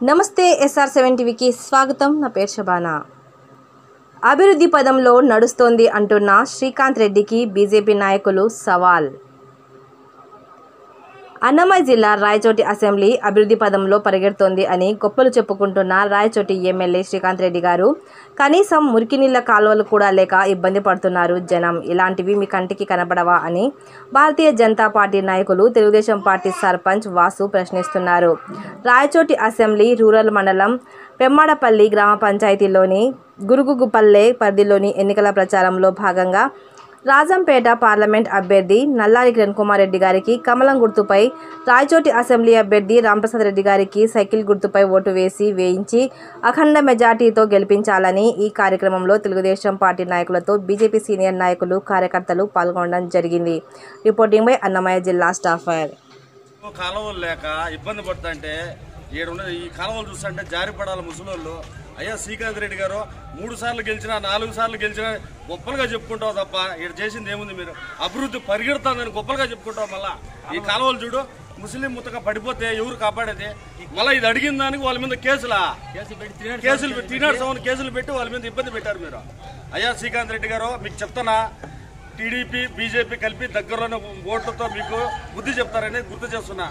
నమస్తే SR7 టీవీకి స్వాగతం. నా పేరు శబానా. అభివృద్ధి పదంలో నడుస్తోంది అంటున్న శ్రీకాంత్ రెడ్డికి బీజేపీ నాయకులు సవాల్. అన్నమయ్య జిల్లా రాయచోటి అసెంబ్లీ అభివృద్ధి పదంలో పరిగెడుతోంది అని గొప్పలు చెప్పుకుంటున్న రాయచోటి ఎమ్మెల్యే శ్రీకాంత్ రెడ్డి గారు కనీసం మురికి నీళ్ల కాలువలు కూడా లేక ఇబ్బంది పడుతున్నారు జనం. ఇలాంటివి మీ కంటికి కనపడవా అని భారతీయ జనతా పార్టీ నాయకులు తెలుగుదేశం పార్టీ సర్పంచ్ వాసు ప్రశ్నిస్తున్నారు. రాయచోటి అసెంబ్లీ రూరల్ మండలం పెమ్మడపల్లి గ్రామ పంచాయతీలోని గురుగుగుపల్లె పరిధిలోని ఎన్నికల ప్రచారంలో భాగంగా రాజంపేట పార్లమెంట్ అభ్యర్థి నల్లారి కిరణ్ కుమార్ రెడ్డి గారికి కమలం గుర్తుపై, రాయచోటి అసెంబ్లీ అభ్యర్థి రాంప్రసాద్ రెడ్డి గారికి సైకిల్ గుర్తుపై ఓటు వేయించి అఖండ మెజార్టీతో గెలిపించాలని ఈ కార్యక్రమంలో తెలుగుదేశం పార్టీ నాయకులతో బీజేపీ సీనియర్ నాయకులు, కార్యకర్తలు పాల్గొనడం జరిగింది. రిపోర్టింగ్ బై అన్నమయ్య జిల్లా స్టాఫర్. కాలువలు లేక ఇబ్బంది పడుతుంటే ఈ కాలువలు చూస్తుంటే జారిపడాలి ముసలోళ్ళు. అయ్యా శ్రీకాంత్ రెడ్డి గారు 3 సార్లు గెలిచినా 4 సార్లు గెలిచినా గొప్పలుగా చెప్పుకుంటావు తప్ప ఇక్కడ చేసింది ఏముంది? మీరు అభివృద్ధి పరిగెడుతుందని గొప్పలుగా చెప్పుకుంటావు. మళ్ళా ఈ కాలువలు చూడు, ముస్లిం ముత్తగా పడిపోతే ఎవరు కాపాడేది? మళ్ళీ ఇది అడిగిన దానికి వాళ్ళ మీద కేసులు పెట్టి వాళ్ళ మీద ఇబ్బంది పెట్టారు మీరు. అయ్యా శ్రీకాంత్ రెడ్డి గారు, మీకు చెప్తానా, టీడీపీ బీజేపీ కలిపి దగ్గరలోనే ఓట్లతో మీకు బుద్ధి చెప్తారని గుర్తు చేస్తున్నా.